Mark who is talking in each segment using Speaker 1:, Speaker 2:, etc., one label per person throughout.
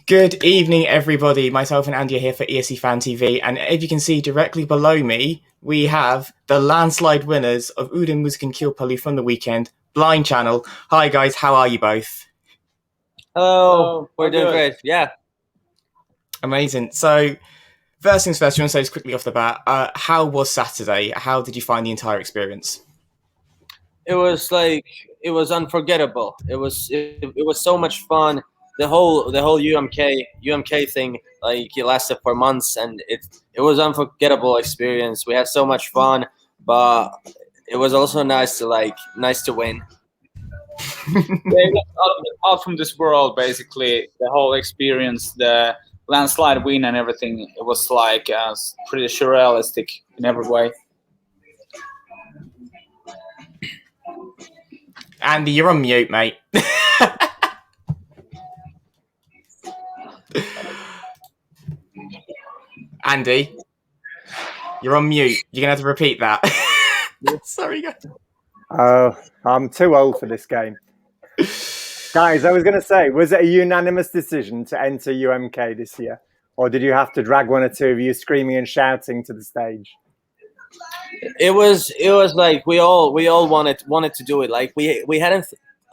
Speaker 1: Good evening, everybody. Myself and Andy are here for ESC Fan TV, and if you can see directly below me, we have the landslide winners of Uuden Musiikin Kilpailu from the weekend, Blind Channel. Hi, guys. How are you both?
Speaker 2: Hello. We're doing great. Yeah.
Speaker 1: Amazing. So, first things first, you want to say this quickly off the bat. How was Saturday? How did you find the entire experience?
Speaker 2: It was unforgettable. It was so much fun. The whole UMK thing, it lasted for months, and it was unforgettable experience. We had so much fun, but it was also nice to win.
Speaker 3: Yeah, it was out from this world, basically. The whole experience, the landslide win and everything, it was pretty surrealistic in every way.
Speaker 1: Andy, you're on mute, mate. Andy, you're on mute. You're going to have to repeat that. Sorry, guys.
Speaker 4: Oh, I'm too old for this game. Guys, I was going to say, was it a unanimous decision to enter UMK this year? Or did you have to drag one or two of you screaming and shouting to the stage?
Speaker 2: It was like we all wanted to do it. Like we hadn't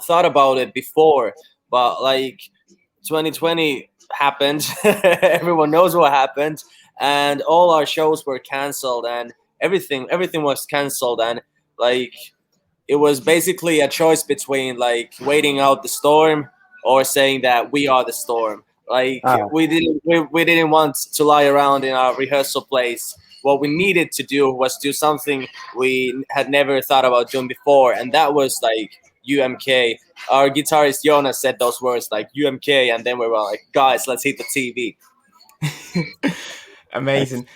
Speaker 2: thought about it before, but 2020 happened. Everyone knows what happened, and all our shows were canceled, and everything was canceled, and it was basically a choice between waiting out the storm or saying that we are the storm. We didn't want to lie around in our rehearsal place. What we needed to do was do something we had never thought about doing before, and that was UMK. Our guitarist Jonas said those words UMK, and then we were like, guys, let's hit the TV.
Speaker 1: Amazing.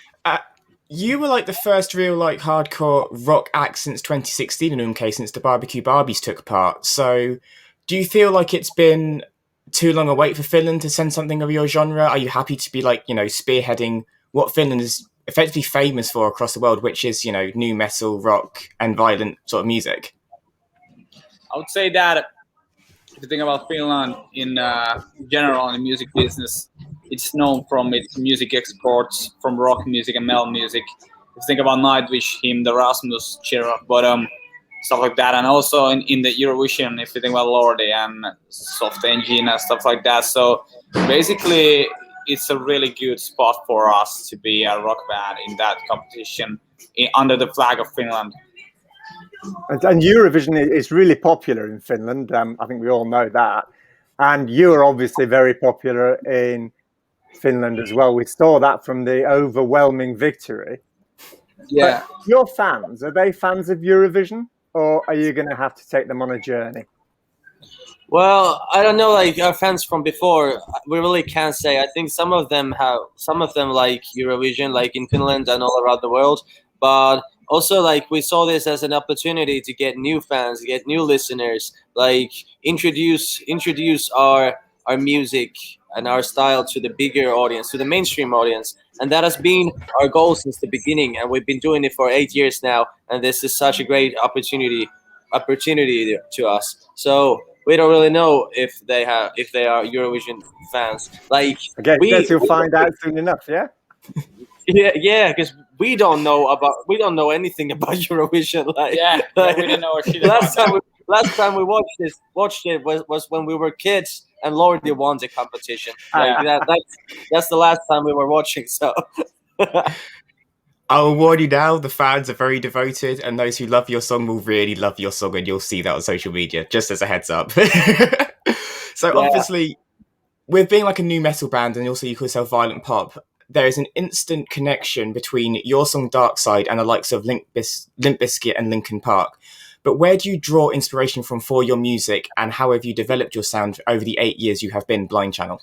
Speaker 1: You were the first real hardcore rock act since 2016 in UMK, since the Barbecue Barbies took part. So do you feel like it's been too long a wait for Finland to send something of your genre? Are you happy to be spearheading what Finland is effectively famous for across the world, which is nu metal, rock, and violent sort of music?
Speaker 3: I would say that if you think about Finland in general in the music business, it's known from its music exports from rock music and metal music. If you think about Nightwish, Him, the Rasmus, Cheer Rock Bottom, stuff like that, and also in the Eurovision, if you think about Lordi and Soft Engine and stuff like that. So basically, it's a really good spot for us to be a rock band in that competition under the flag of Finland.
Speaker 4: And Eurovision is really popular in Finland. I think we all know that. And you are obviously very popular in Finland as well. We saw that from the overwhelming victory.
Speaker 3: Yeah.
Speaker 4: But your fans, are they fans of Eurovision? Or are you going to have to take them on a journey?
Speaker 2: Well, I don't know, our fans from before, we really can't say. I think some of them like Eurovision, in Finland and all around the world. But also, we saw this as an opportunity to get new fans, get new listeners, introduce our music and our style to the bigger audience, to the mainstream audience. And that has been our goal since the beginning. And we've been doing it for 8 years now. And this is such a great opportunity to us. So we don't really know if they are Eurovision fans.
Speaker 4: I guess you'll find out soon enough, yeah?
Speaker 2: Yeah, because we don't know anything about Eurovision.
Speaker 3: We didn't know what she did.
Speaker 2: Last time we watched it was when we were kids and Lordi won the competition. That's the last time we were watching. So
Speaker 1: I'll warn you now, the fans are very devoted, and those who love your song will really love your song, and you'll see that on social media, just as a heads up. So obviously, with being a nu metal band, and also you call yourself violent pop, there is an instant connection between your song Dark Side and the likes of Limp Bizkit and Linkin Park. But where do you draw inspiration from for your music, and how have you developed your sound over the 8 years you have been Blind Channel?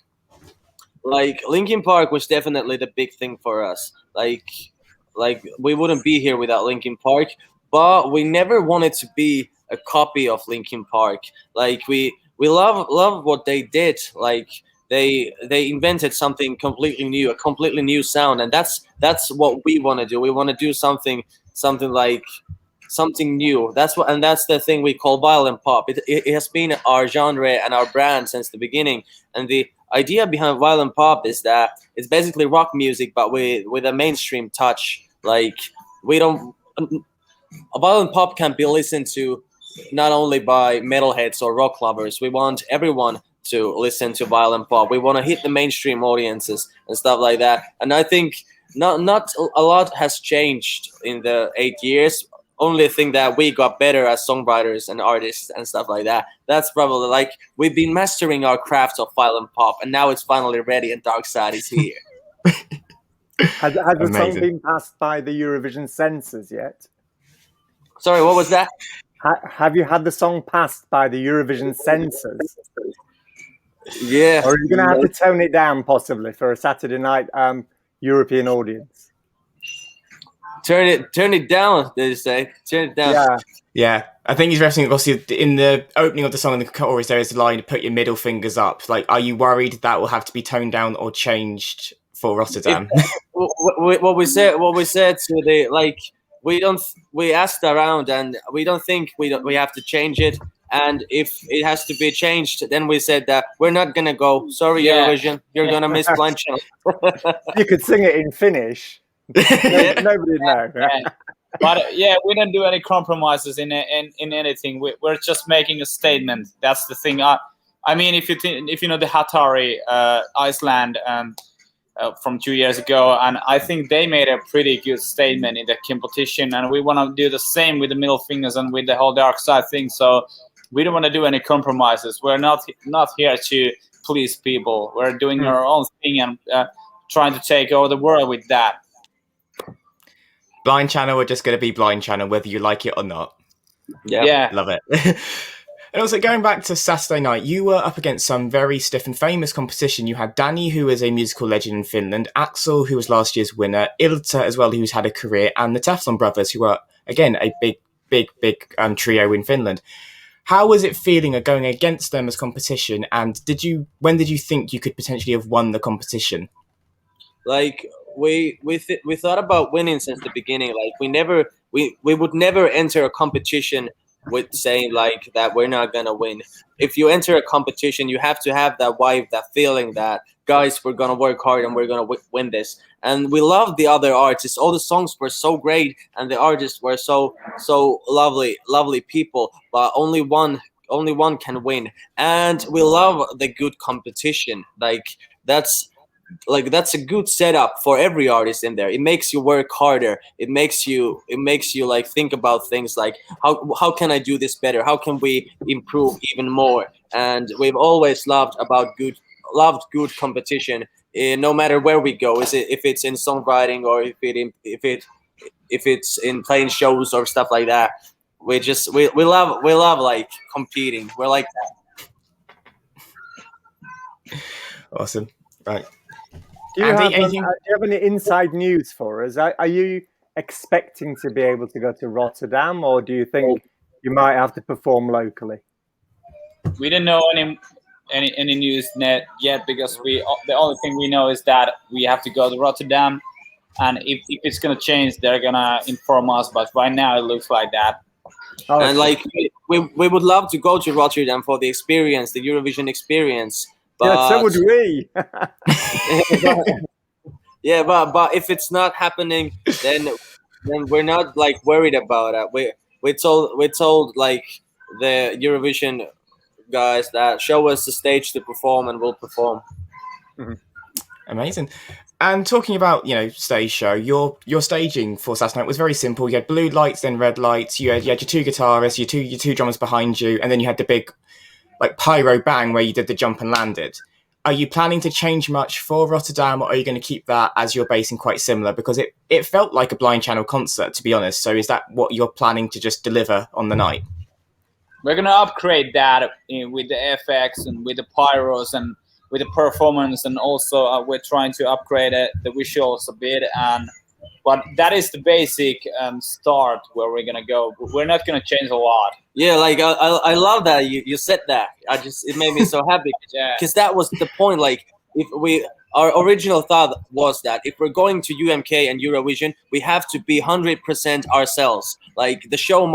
Speaker 2: Linkin Park was definitely the big thing for us. We wouldn't be here without Linkin Park, but we never wanted to be a copy of Linkin Park. We love what they did. They invented something completely new, a completely new sound, and that's what we want to do. We want to do something new. That's the thing we call violent pop. It has been our genre and our brand since the beginning. And the idea behind violent pop is that it's basically rock music, but with a mainstream touch. Like we don't, a violent pop can be listened to not only by metalheads or rock lovers. We want everyone to listen to violent pop. We want to hit the mainstream audiences and stuff like that. And I think not a lot has changed in the 8 years. Only thing that we got better as songwriters and artists and stuff like that. That's probably like we've been mastering our craft of violent pop, and now it's finally ready, and Dark Side is here.
Speaker 4: Has the song been passed by the Eurovision censors yet?
Speaker 2: Sorry, what was that?
Speaker 4: Have you had the song passed by the Eurovision censors?
Speaker 2: Yeah.
Speaker 4: Or are you going to have to tone it down possibly for a Saturday night European audience?
Speaker 2: Turn it down, they say. Turn it down.
Speaker 1: Yeah. I think he's referencing, obviously, in the opening of the song in the chorus, there is the line, put your middle fingers up. Like, are you worried that will have to be toned down or changed for Rotterdam?
Speaker 2: What we said to the, like, we asked around, and we don't think we have to change it. And if it has to be changed, then we said that we're not going to go. Sorry, Eurovision, you're going to miss Blind Channel.
Speaker 4: You could sing it in Finnish. Nobody know.
Speaker 3: But we don't do any compromises in anything. We're just making a statement. That's the thing. I mean, if you know the Hatari Iceland from 2 years ago, and I think they made a pretty good statement in the competition, and we want to do the same with the middle fingers and with the whole Dark Side thing. So we don't want to do any compromises. We're not here to please people. We're doing our own thing and trying to take over the world with that.
Speaker 1: Blind Channel are just going to be Blind Channel, whether you like it or not.
Speaker 3: Yeah.
Speaker 1: Love it. And also, going back to Saturday night, you were up against some very stiff and famous competition. You had Danny, who is a musical legend in Finland, Axel, who was last year's winner, Ilta as well, who's had a career, and the Teflon Brothers, who are, again, a big trio in Finland. How was it feeling going against them as competition? And when did you think you could potentially have won the competition?
Speaker 2: Like, we thought about winning since the beginning. Like, we would never enter a competition with saying like that we're not gonna win. If you enter a competition, you have to have that vibe, that feeling that, guys, we're gonna work hard and we're gonna win this. And we loved the other artists. All the songs were so great, and the artists were so lovely people. But only one can win. And we love the good competition. That's a good setup for every artist in there. It makes you work harder. It makes you like think about things like how can I do this better? How can we improve even more? And we've always loved good competition, no matter where we go. If it's in songwriting or if it's in playing shows or stuff like that. We love like competing. We're like that.
Speaker 1: Awesome. Right.
Speaker 4: Do you have any inside news for us? Are you expecting to be able to go to Rotterdam, or do you think you might have to perform locally?
Speaker 3: We didn't know any news yet because the only thing we know is that we have to go to Rotterdam, and if it's gonna change, they're gonna inform us. But right now, it looks like that.
Speaker 2: Oh, and like we would love to go to Rotterdam for the experience, the Eurovision experience. But,
Speaker 4: yeah, so would we.
Speaker 2: Yeah, but if it's not happening, then we're not like worried about it. We told like the Eurovision guys that show us the stage to perform, and we'll perform.
Speaker 1: Mm-hmm. Amazing. And talking about stage show, your staging for Saturday night was very simple. You had blue lights, then red lights. You had your two guitarists, your two drummers behind you, and then you had the big like pyro bang where you did the jump and landed. Are you planning to change much for Rotterdam, or are you going to keep that as your basing quite similar? Because it felt like a Blind Channel concert, to be honest. So is that what you're planning to just deliver on the night?
Speaker 3: We're going to upgrade that with the FX and with the pyros and with the performance, and also we're trying to upgrade the visuals a bit. But that is the basic start where we're gonna go. We're not gonna change a lot.
Speaker 2: Yeah, like I love that you said that. It made me so happy because that was the point. Like our original thought was that if we're going to UMK and Eurovision, we have to be 100% ourselves. Like the show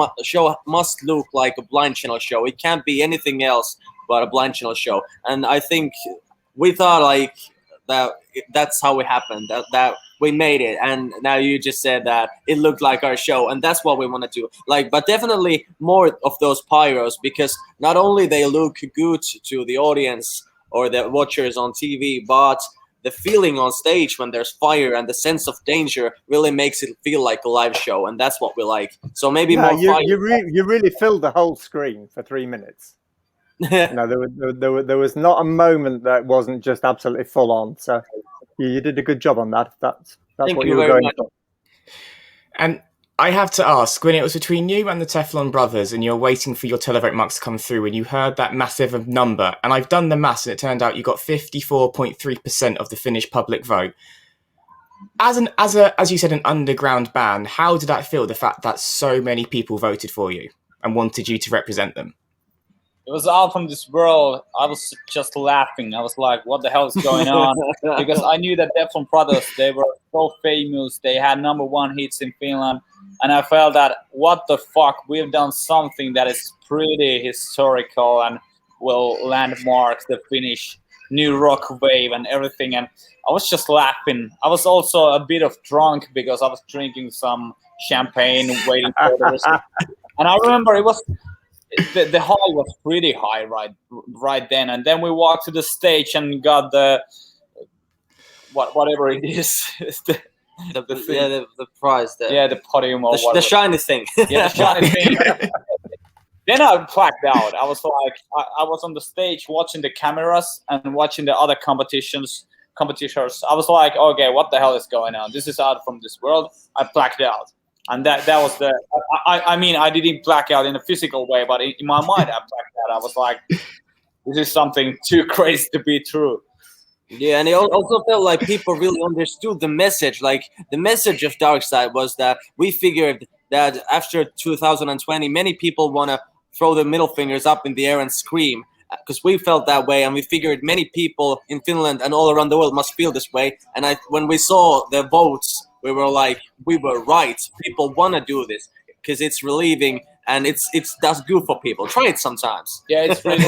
Speaker 2: must look like a Blind Channel show. It can't be anything else but a Blind Channel show. And I think we thought like that's how it happened. That we made it, and now you just said that it looked like our show, and that's what we want to do. Like, but definitely more of those pyros, because not only they look good to the audience or the watchers on TV, but the feeling on stage when there's fire and the sense of danger really makes it feel like a live show, and that's what we like. So maybe more fire.
Speaker 4: You really filled the whole screen for 3 minutes. No, there was not a moment that wasn't just absolutely full on. So you did a good job on that. That's what you were going for.
Speaker 1: And I have to ask, when it was between you and the Teflon Brothers and you're waiting for your televote marks to come through and you heard that massive number, and I've done the maths and it turned out you got 54.3% of the Finnish public vote. As you said, an underground band, how did that feel, the fact that so many people voted for you and wanted you to represent them?
Speaker 3: It was out from this world. I was just laughing. I was like, what the hell is going on? Because I knew that Teflon Brothers, they were so famous. They had #1 hits in Finland. And I felt that, what the fuck? We've done something that is pretty historical and will landmark the Finnish new rock wave and everything. And I was just laughing. I was also a bit of drunk because I was drinking some champagne, waiting for the result. And I remember it was... The high was pretty high right then, and then we walked to the stage and got the whatever it is, the
Speaker 2: prize,
Speaker 3: the podium or
Speaker 2: the shiny thing.
Speaker 3: Yeah, the shiny thing. Then I blacked out. I was like, I was on the stage watching the cameras and watching the other competitors. I was like, okay, what the hell is going on? This is out from this world. I blacked out. And that was the... I mean, I didn't black out in a physical way, but in my mind, I blacked out. I was like, this is something too crazy to be true.
Speaker 2: Yeah, and it also felt like people really understood the message. Like, the message of Dark Side was that we figured that after 2020, many people want to throw the middle fingers up in the air and scream, because we felt that way, and we figured many people in Finland and all around the world must feel this way. And when we saw the votes, we were like, we were right. People want to do this because it's relieving and that's good for people. Try it sometimes.
Speaker 3: Yeah, it's really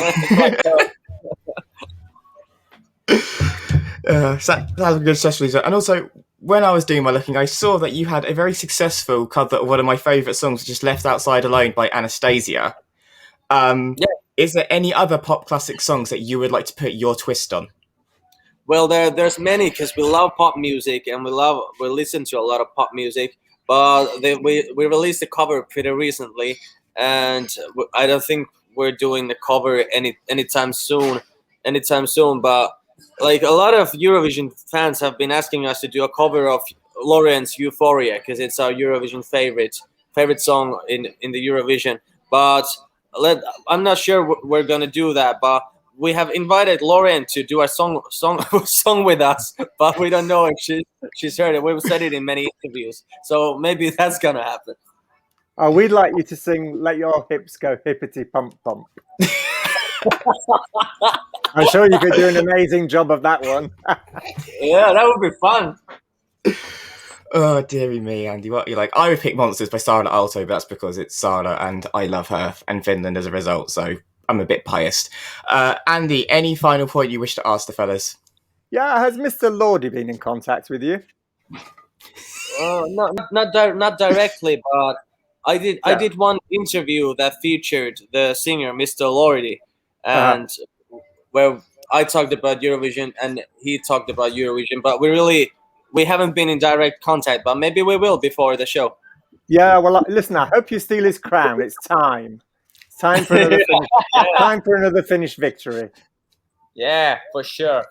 Speaker 1: that's a good session. And also, when I was doing my looking, I saw that you had a very successful cover of one of my favourite songs, Just Left Outside Alone by Anastasia. Is there any other pop classic songs that you would like to put your twist on?
Speaker 2: Well, there's many, because we love pop music and we listen to a lot of pop music. But we released a cover pretty recently, and I don't think we're doing the cover anytime soon. But like, a lot of Eurovision fans have been asking us to do a cover of Lorient's Euphoria, because it's our Eurovision favorite song in the Eurovision. But I'm not sure we're gonna do that, but we have invited Lorient to do a song with us, but we don't know if she's heard it. We've said it in many interviews, so maybe that's gonna happen.
Speaker 4: Oh, we'd like you to sing "Let Your Hips Go Hippity Pump Pump." I'm sure you could do an amazing job of that one.
Speaker 2: Yeah, that would be fun.
Speaker 1: Oh, dearie me, Andy, what you like? I would pick Monsters by Sara Alto, but that's because it's Sara and I love her and Finland as a result, so I'm a bit biased. Andy, any final point you wish to ask the fellas?
Speaker 4: Yeah, has Mr. Lordi been in contact with you?
Speaker 2: Not directly, but I did one interview that featured the singer Mr. Lordi, and where I talked about Eurovision and he talked about Eurovision, but we haven't been in direct contact, but maybe we will before the show.
Speaker 4: Yeah, well, listen, I hope you steal his crown. It's time. It's time for another Finnish victory.
Speaker 3: Yeah, for sure.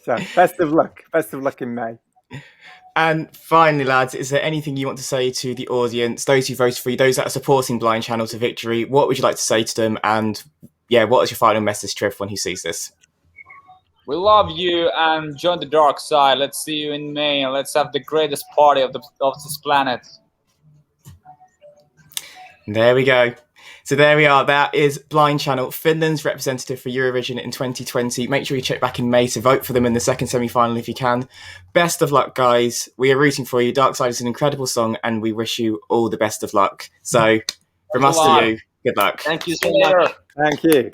Speaker 4: So, best of luck. Best of luck in May.
Speaker 1: And finally, lads, is there anything you want to say to the audience, those who voted for you, those that are supporting Blind Channel to victory? What would you like to say to them? And yeah, what is your final message to everyone who sees this?
Speaker 3: We love you and join the dark side. Let's see you in May and let's have the greatest party of this planet.
Speaker 1: There we go. So there we are. That is Blind Channel, Finland's representative for Eurovision in 2020. Make sure you check back in May to vote for them in the second semi-final if you can. Best of luck, guys. We are rooting for you. Dark Side is an incredible song, and we wish you all the best of luck. So from us to you, good luck.
Speaker 2: Thank you so much.
Speaker 4: Thank you.